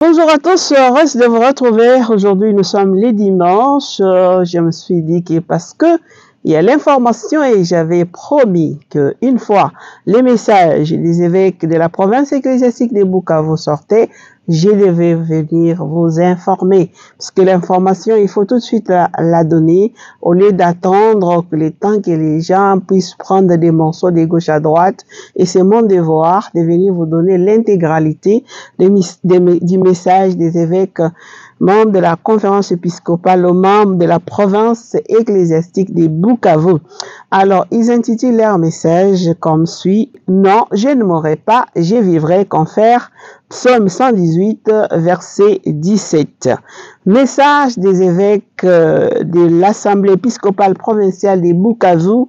Bonjour à tous, heureuse de vous retrouver. Aujourd'hui, nous sommes les dimanches. Je me suis dit que parce que il y a l'information et j'avais promis qu'une fois les messages des évêques de la province ecclésiastique de Bukavu sortaient, je devais venir vous informer. Parce que l'information, il faut tout de suite la donner au lieu d'attendre que le temps que les gens puissent prendre des morceaux de gauche à droite. Et c'est mon devoir de venir vous donner l'intégralité du message des évêques membres de la conférence épiscopale aux membres de la province ecclésiastique de Bukavu. Alors, ils intitulent leur message comme suit: Non, je ne mourrai pas, je vivrai, confère. Psaume 118, verset 17. Message des évêques de l'Assemblée épiscopale provinciale de Bukavu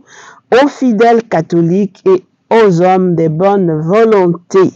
aux fidèles catholiques et aux hommes de bonne volonté.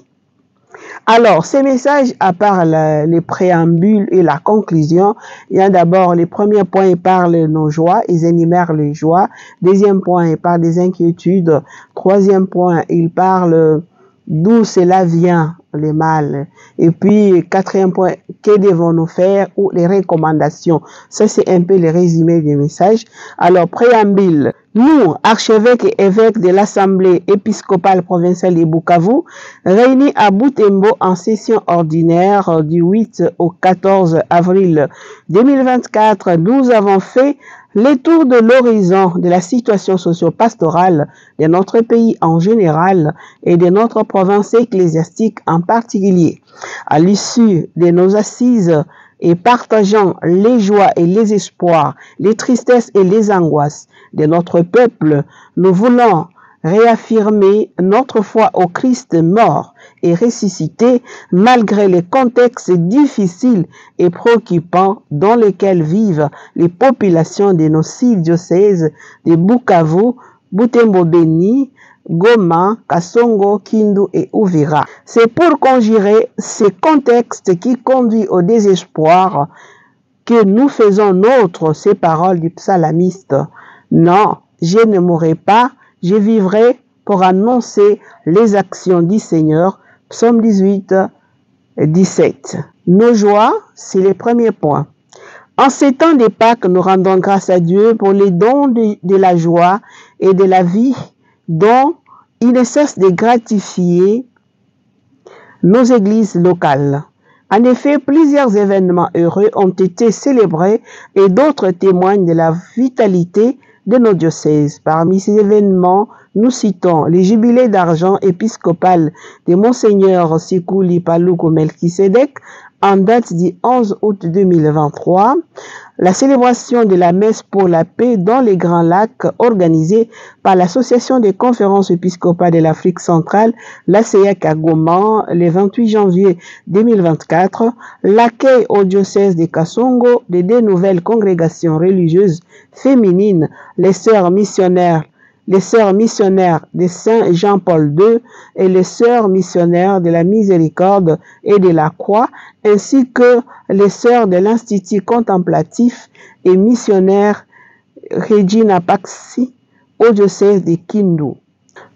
Alors, ces messages, à part les préambules et la conclusion, il y a d'abord les premiers points, ils parlent de nos joies, ils énumèrent les joies. Deuxième point, ils parlent des inquiétudes. Troisième point, ils parlent d'où cela vient, le mal. Et puis, quatrième point, que devons-nous faire ou les recommandations. Ça, c'est un peu le résumé du message. Alors, préambule. Nous, archevêques et évêques de l'Assemblée épiscopale provinciale de Bukavu, réunis à Butembo en session ordinaire du 8 au 14 avril 2024, nous avons fait le tour de l'horizon de la situation socio-pastorale de notre pays en général et de notre province ecclésiastique en particulier. À l'issue de nos assises et partageant les joies et les espoirs, les tristesses et les angoisses de notre peuple, nous voulons réaffirmer notre foi au Christ mort et ressuscité malgré les contextes difficiles et préoccupants dans lesquels vivent les populations de nos 6 diocèses de Bukavu, Butembo-Beni, Goma, Kasongo, Kindu et Uvira. C'est pour conjurer ces contextes qui conduisent au désespoir que nous faisons nôtre ces paroles du psalamiste. Non, je ne mourrai pas, je vivrai pour annoncer les actions du Seigneur. Psaume 18, 17. Nos joies, c'est le premier point. En ces temps de Pâques, nous rendons grâce à Dieu pour les dons de la joie et de la vie dont il ne cesse de gratifier nos églises locales. En effet, plusieurs événements heureux ont été célébrés et d'autres témoignent de la vitalité de nos diocèses. Parmi ces événements, nous citons les jubilés d'argent épiscopal de Monseigneur Sikuli Paluku Melchisedek en date du 11 août 2023, la célébration de la messe pour la paix dans les Grands Lacs organisée par l'Association des conférences épiscopales de l'Afrique centrale, l'ACEAC à Goma, le 28 janvier 2024, l'accueil au diocèse de Kasongo de 2 nouvelles congrégations religieuses féminines, les sœurs missionnaires de Saint Jean-Paul II et les sœurs missionnaires de la Miséricorde et de la Croix, ainsi que les sœurs de l'Institut contemplatif et missionnaire Regina Paxi au diocèse de Kindu.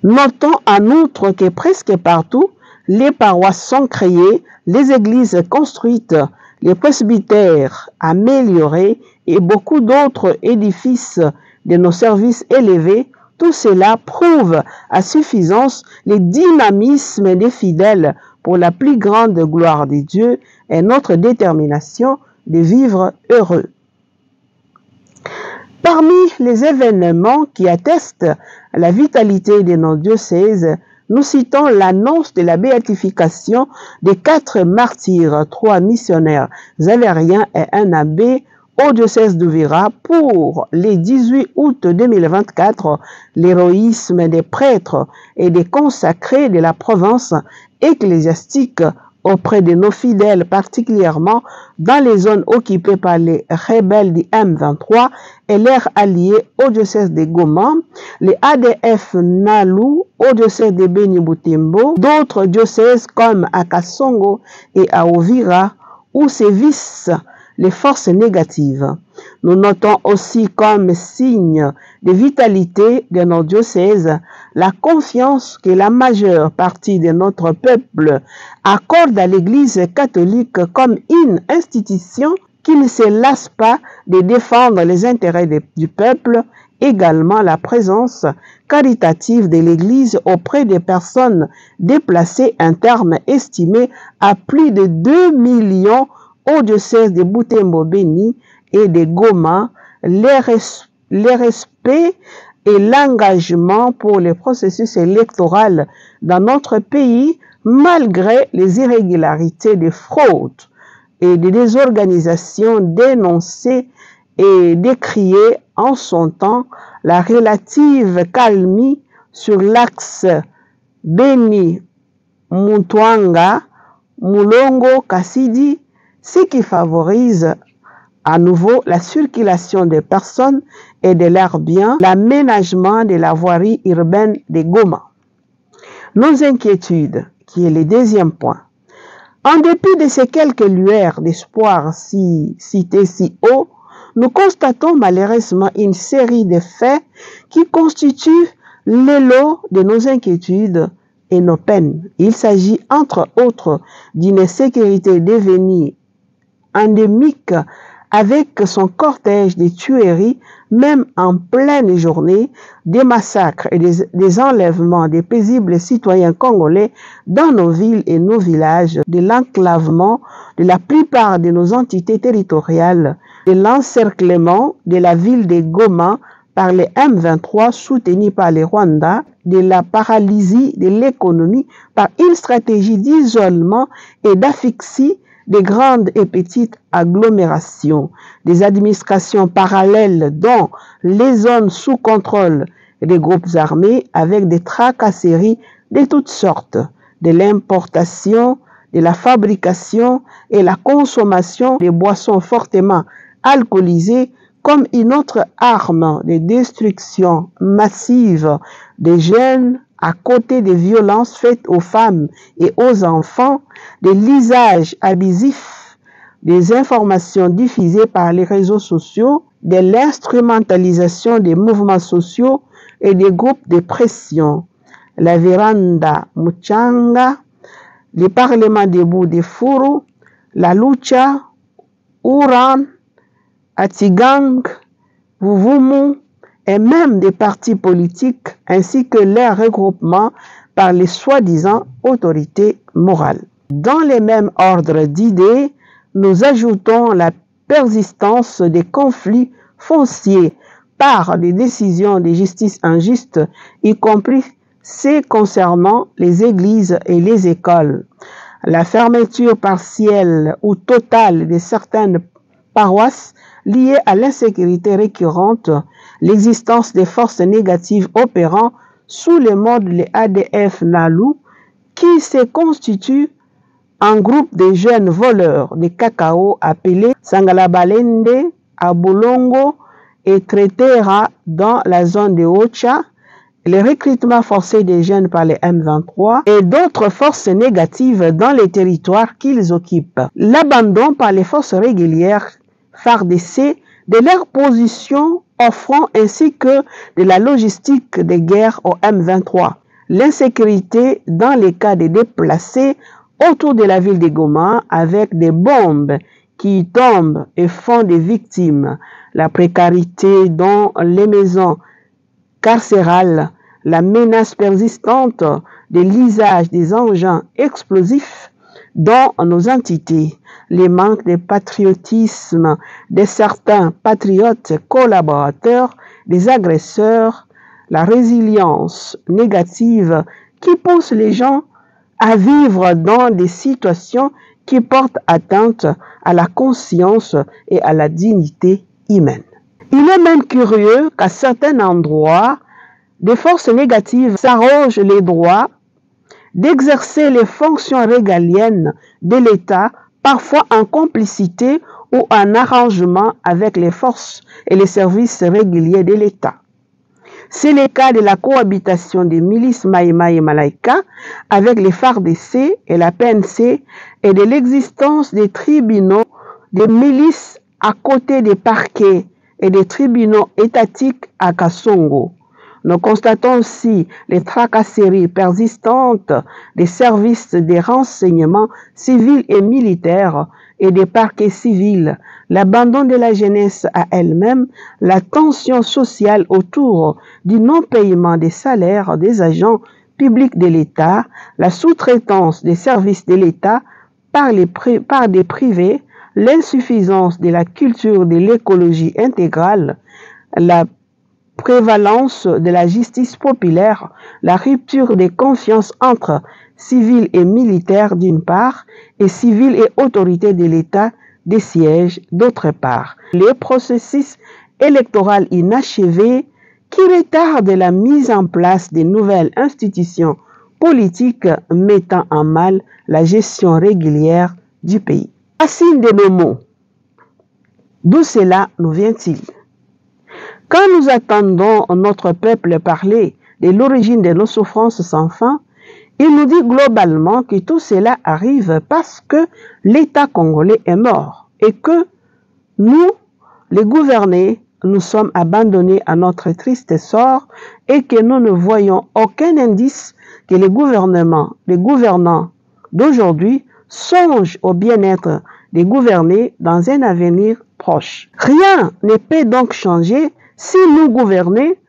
Notons en outre que presque partout, les paroisses sont créées, les églises construites, les presbytères améliorés et beaucoup d'autres édifices de nos services élevés. Tout cela prouve à suffisance le dynamisme des fidèles pour la plus grande gloire de Dieu et notre détermination de vivre heureux. Parmi les événements qui attestent la vitalité de nos diocèses, nous citons l'annonce de la béatification des 4 martyrs, 3 missionnaires xavériens et un abbé au diocèse d'Uvira pour les 18 août 2024, l'héroïsme des prêtres et des consacrés de la province ecclésiastique auprès de nos fidèles, particulièrement dans les zones occupées par les rebelles du M23 et leurs alliés au diocèse de Goma, les ADF Nalu au diocèse de Beni Butembo, d'autres diocèses comme à Kasongo et à Uvira où sévissent les forces négatives. Nous notons aussi comme signe de vitalité de nos diocèses, la confiance que la majeure partie de notre peuple accorde à l'Église catholique comme une institution qui ne se lasse pas de défendre les intérêts du peuple, également la présence caritative de l'Église auprès des personnes déplacées, un terme estimé à plus de 2 millions au diocèse de Butembo-Beni et de Goma, les respects et l'engagement pour le processus électoral dans notre pays, malgré les irrégularités de fraude et des désorganisations dénoncées et décriées en son temps, la relative calmie sur l'axe Beni-Mutwanga, Mulongo-Kassidi, ce qui favorise à nouveau la circulation des personnes et de leurs biens, l'aménagement de la voirie urbaine de Goma. Nos inquiétudes, qui est le deuxième point. En dépit de ces quelques lueurs d'espoir citées si haut, nous constatons malheureusement une série de faits qui constituent l'élo de nos inquiétudes et nos peines. Il s'agit entre autres d'une sécurité devenue endémique avec son cortège de tueries, même en pleine journée, des massacres et des enlèvements des paisibles citoyens congolais dans nos villes et nos villages, de l'enclavement de la plupart de nos entités territoriales, de l'encerclement de la ville de Goma par les M23 soutenus par les Rwandais, de la paralysie de l'économie par une stratégie d'isolement et d'asphyxie des grandes et petites agglomérations, des administrations parallèles dont les zones sous contrôle des groupes armés avec des tracasseries de toutes sortes, de l'importation, de la fabrication et la consommation des boissons fortement alcoolisées comme une autre arme de destruction massive des jeunes à côté des violences faites aux femmes et aux enfants, de l'usage abusif des informations diffusées par les réseaux sociaux, de l'instrumentalisation des mouvements sociaux et des groupes de pression. La Véranda Muchanga, le Parlement debout de Furu, la Lucha, Uran, Atigang, Vuvumu, et même des partis politiques ainsi que leurs regroupements par les soi-disant autorités morales. Dans les mêmes ordres d'idées, nous ajoutons la persistance des conflits fonciers par des décisions de justice injustes, y compris ceux concernant les églises et les écoles. La fermeture partielle ou totale de certaines paroisses liées à l'insécurité récurrente, l'existence des forces négatives opérant sous le mode les ADF Nalu, qui se constituent en groupe de jeunes voleurs de cacao appelés Sangalabalende, Abulongo et Tretera dans la zone de Ocha, le recrutement forcé des jeunes par les M23 et d'autres forces négatives dans les territoires qu'ils occupent. L'abandon par les forces régulières FARDC de leur position au front ainsi que de la logistique de guerre au M23. L'insécurité dans les cas de déplacés autour de la ville de Goma avec des bombes qui tombent et font des victimes. La précarité dans les maisons carcérales, la menace persistante de l'usage des engins explosifs dans nos entités, les manques de patriotisme de certains patriotes collaborateurs, des agresseurs, la résilience négative qui pousse les gens à vivre dans des situations qui portent atteinte à la conscience et à la dignité humaine. Il est même curieux qu'à certains endroits, des forces négatives s'arrogent les droits d'exercer les fonctions régaliennes de l'État, parfois en complicité ou en arrangement avec les forces et les services réguliers de l'État. C'est le cas de la cohabitation des milices Maïma et Malaika avec les FARDC et la PNC et de l'existence des tribunaux des milices à côté des parquets et des tribunaux étatiques à Kasongo. Nous constatons aussi les tracasseries persistantes des services des renseignements civils et militaires et des parquets civils, l'abandon de la jeunesse à elle-même, la tension sociale autour du non-paiement des salaires des agents publics de l'État, la sous-traitance des services de l'État par des privés, l'insuffisance de la culture de l'écologie intégrale, la prévalence de la justice populaire, la rupture des confiances entre civils et militaires d'une part et civils et autorités de l'État des sièges d'autre part. Les processus électoraux inachevés qui retardent la mise en place des nouvelles institutions politiques mettant en mal la gestion régulière du pays. Racine de nos mots. D'où cela nous vient-il? Quand nous attendons notre peuple parler de l'origine de nos souffrances sans fin, il nous dit globalement que tout cela arrive parce que l'État congolais est mort et que nous, les gouvernés, nous sommes abandonnés à notre triste sort et que nous ne voyons aucun indice que les gouvernants d'aujourd'hui songent au bien-être des gouvernés dans un avenir proche. Rien ne peut donc changer si nous, gouvernés,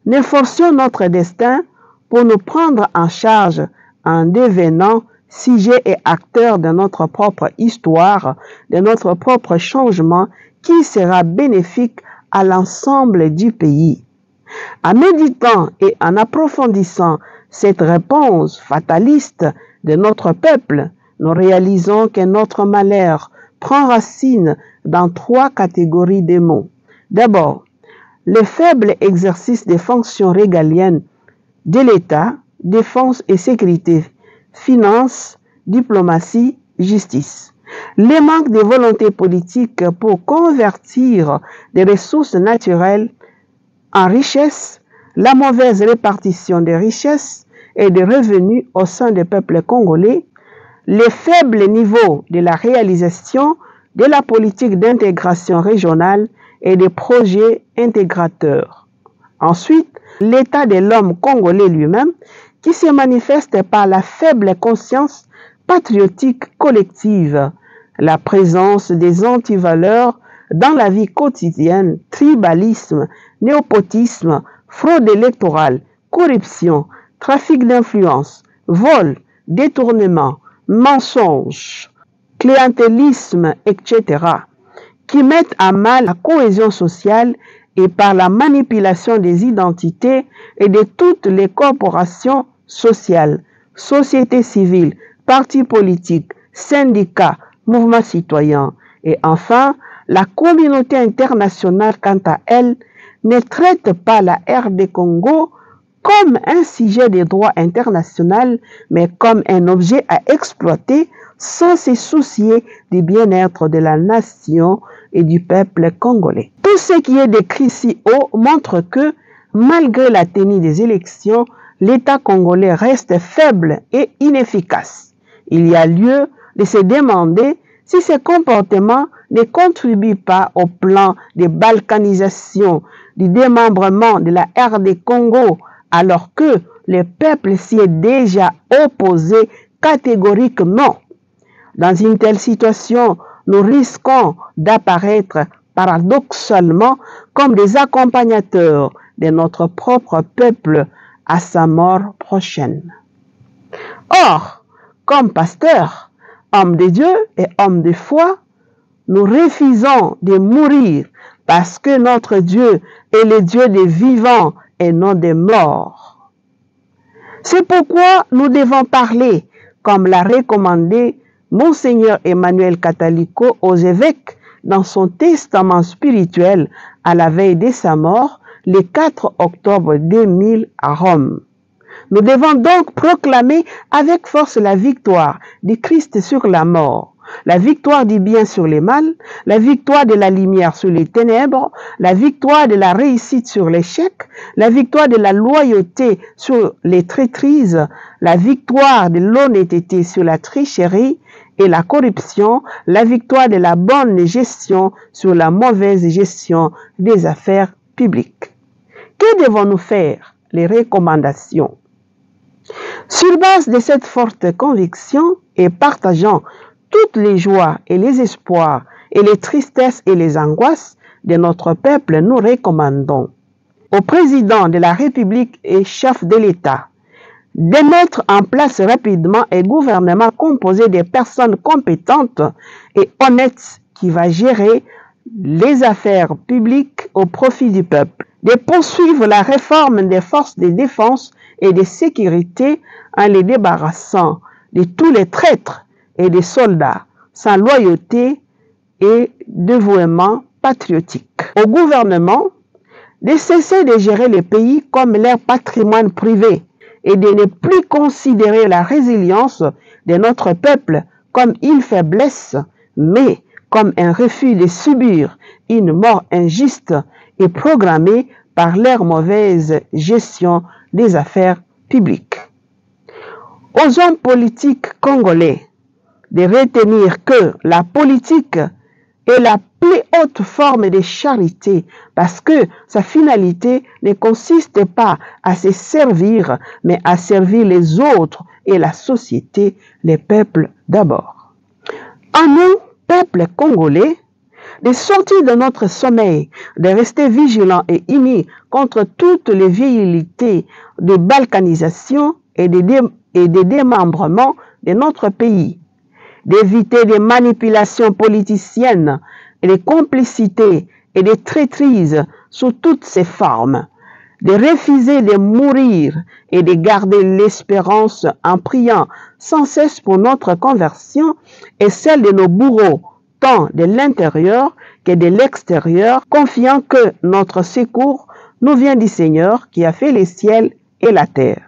ne forcions notre destin pour nous prendre en charge en devenant sujet et acteur de notre propre histoire, de notre propre changement qui sera bénéfique à l'ensemble du pays. En méditant et en approfondissant cette réponse fataliste de notre peuple, nous réalisons que notre malheur prend racine dans 3 catégories de mots. D'abord, le faible exercice des fonctions régaliennes de l'État, défense et sécurité, finances, diplomatie, justice. Le manque de volonté politique pour convertir des ressources naturelles en richesses, la mauvaise répartition des richesses et des revenus au sein des peuples congolais, le faible niveau de la réalisation de la politique d'intégration régionale et des projets intégrateurs. Ensuite, l'état de l'homme congolais lui-même qui se manifeste par la faible conscience patriotique collective, la présence des antivaleurs dans la vie quotidienne, tribalisme, népotisme, fraude électorale, corruption, trafic d'influence, vol, détournement, mensonge, clientélisme, etc., qui mettent à mal la cohésion sociale et par la manipulation des identités et de toutes les corporations sociales, sociétés civiles, partis politiques, syndicats, mouvements citoyens. Et enfin, la communauté internationale, quant à elle, ne traite pas la RD Congo comme un sujet de droit international, mais comme un objet à exploiter sans se soucier du bien-être de la nation et du peuple congolais. Tout ce qui est décrit si haut montre que, malgré la tenue des élections, l'État congolais reste faible et inefficace. Il y a lieu de se demander si ces comportements ne contribuent pas au plan de balkanisation, du démembrement de la RD Congo, alors que le peuple s'y est déjà opposé catégoriquement. Dans une telle situation, nous risquons d'apparaître paradoxalement comme des accompagnateurs de notre propre peuple à sa mort prochaine. Or, comme pasteurs, hommes de Dieu et hommes de foi, nous refusons de mourir parce que notre Dieu est le Dieu des vivants et non des morts. C'est pourquoi nous devons parler, comme l'a recommandé Monseigneur Emmanuel Catalico aux évêques dans son testament spirituel à la veille de sa mort, le 4 octobre 2000 à Rome. Nous devons donc proclamer avec force la victoire du Christ sur la mort, la victoire du bien sur le mal, la victoire de la lumière sur les ténèbres, la victoire de la réussite sur l'échec, la victoire de la loyauté sur les traîtrises, la victoire de l'honnêteté sur la tricherie et la corruption, la victoire de la bonne gestion sur la mauvaise gestion des affaires publiques. Que devons-nous faire? Les recommandations. Sur base de cette forte conviction et partageant toutes les joies et les espoirs et les tristesses et les angoisses de notre peuple, nous recommandons au président de la République et chef de l'État de mettre en place rapidement un gouvernement composé de personnes compétentes et honnêtes qui va gérer les affaires publiques au profit du peuple, de poursuivre la réforme des forces de défense et de sécurité en les débarrassant de tous les traîtres et des soldats sans loyauté et dévouement patriotique. Au gouvernement de cesser de gérer le pays comme leur patrimoine privé et de ne plus considérer la résilience de notre peuple comme une faiblesse, mais comme un refus de subir une mort injuste et programmée par leur mauvaise gestion des affaires publiques. Aux hommes politiques congolais de retenir que la politique est la plus haute forme de charité parce que sa finalité ne consiste pas à se servir, mais à servir les autres et la société, les peuples d'abord. À nous, peuple congolais, de sortir de notre sommeil, de rester vigilants et unis contre toutes les velléités de balkanisation et de démembrement de notre pays, d'éviter des manipulations politiciennes et des complicités et des traîtrises sous toutes ses formes, de refuser de mourir et de garder l'espérance en priant sans cesse pour notre conversion et celle de nos bourreaux, tant de l'intérieur que de l'extérieur, confiant que notre secours nous vient du Seigneur qui a fait les ciels et la terre.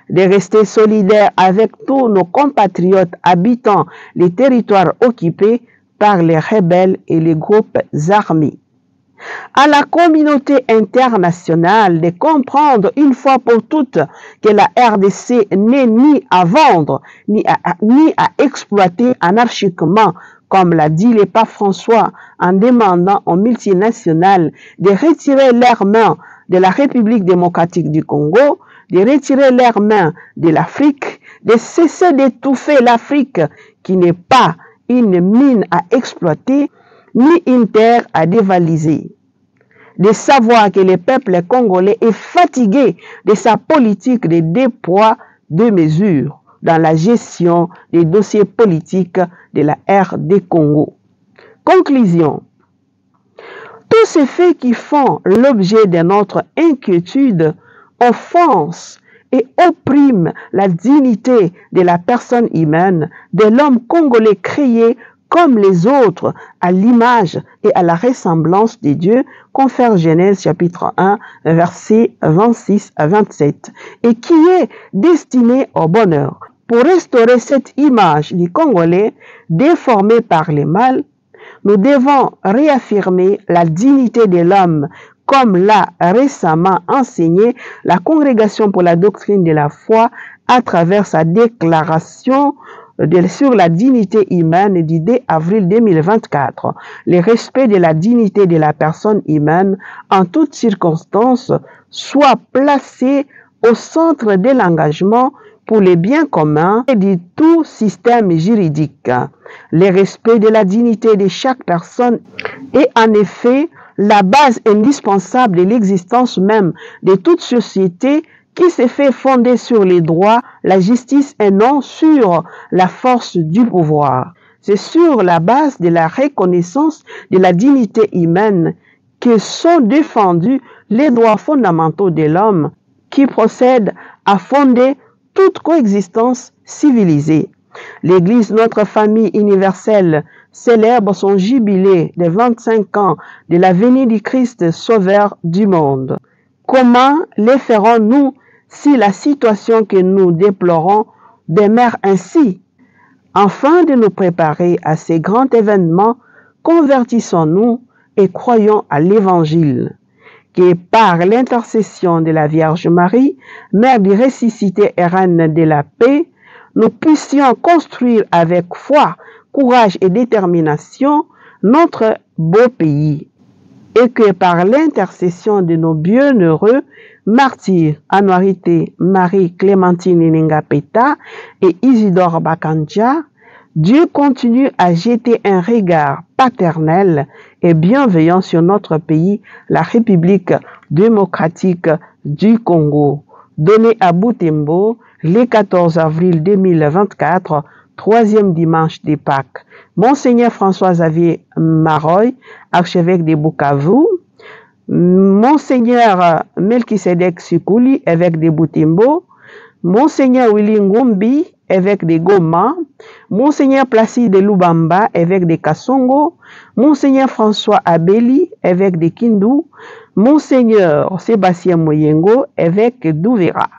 De rester solidaires avec tous nos compatriotes habitant les territoires occupés par les rebelles et les groupes armés. À la communauté internationale de comprendre une fois pour toutes que la RDC n'est ni à vendre, ni à exploiter anarchiquement, comme l'a dit le pape François en demandant aux multinationales de retirer leurs mains de la République démocratique du Congo, de retirer leurs mains de l'Afrique, de cesser d'étouffer l'Afrique qui n'est pas une mine à exploiter, ni une terre à dévaliser. De savoir que le peuple congolais est fatigué de sa politique de deux poids, deux mesures dans la gestion des dossiers politiques de la RD Congo. Conclusion. Tous ces faits qui font l'objet de notre inquiétude offensent et oppriment la dignité de la personne humaine, de l'homme congolais créé comme les autres à l'image et à la ressemblance de Dieu, confère Genèse chapitre 1, versets 26 à 27, et qui est destiné au bonheur. Pour restaurer cette image du Congolais déformée par les mal, nous devons réaffirmer la dignité de l'homme comme l'a récemment enseigné la Congrégation pour la doctrine de la foi à travers sa déclaration sur la dignité humaine du 2 avril 2024. Le respect de la dignité de la personne humaine en toutes circonstances soit placé au centre de l'engagement pour le bien commun et de tout système juridique. Le respect de la dignité de chaque personne est en effet la base indispensable de l'existence même de toute société qui se fait fonder sur les droits, la justice et non sur la force du pouvoir. C'est sur la base de la reconnaissance de la dignité humaine que sont défendus les droits fondamentaux de l'homme qui procèdent à fonder toute coexistence civilisée. L'Église, notre famille universelle, célèbre son jubilé de 25 ans de la venue du Christ sauveur du monde. Comment les ferons-nous si la situation que nous déplorons demeure ainsi? Afin de nous préparer à ces grands événements, convertissons-nous et croyons à l'Évangile, que par l'intercession de la Vierge Marie, Mère du ressuscité et Reine de la paix, nous puissions construire avec foi courage et détermination notre beau pays, et que par l'intercession de nos bienheureux martyrs Anouarité, Marie-Clémentine Nengapeta et Isidore Bakanja, Dieu continue à jeter un regard paternel et bienveillant sur notre pays, la République démocratique du Congo, donné à Butembo le 14 avril 2024, troisième dimanche des Pâques. Monseigneur François-Xavier Maroy, archevêque de Bukavu, Monseigneur Melchisedek Sukuli, évêque de Butembo, Monseigneur Willy Ngumbi, évêque de Goma, Monseigneur Placide Lubamba, évêque de Kasongo, Monseigneur François Abeli, évêque de Kindu, Monseigneur Sébastien Moyengo, évêque d'Ouvera.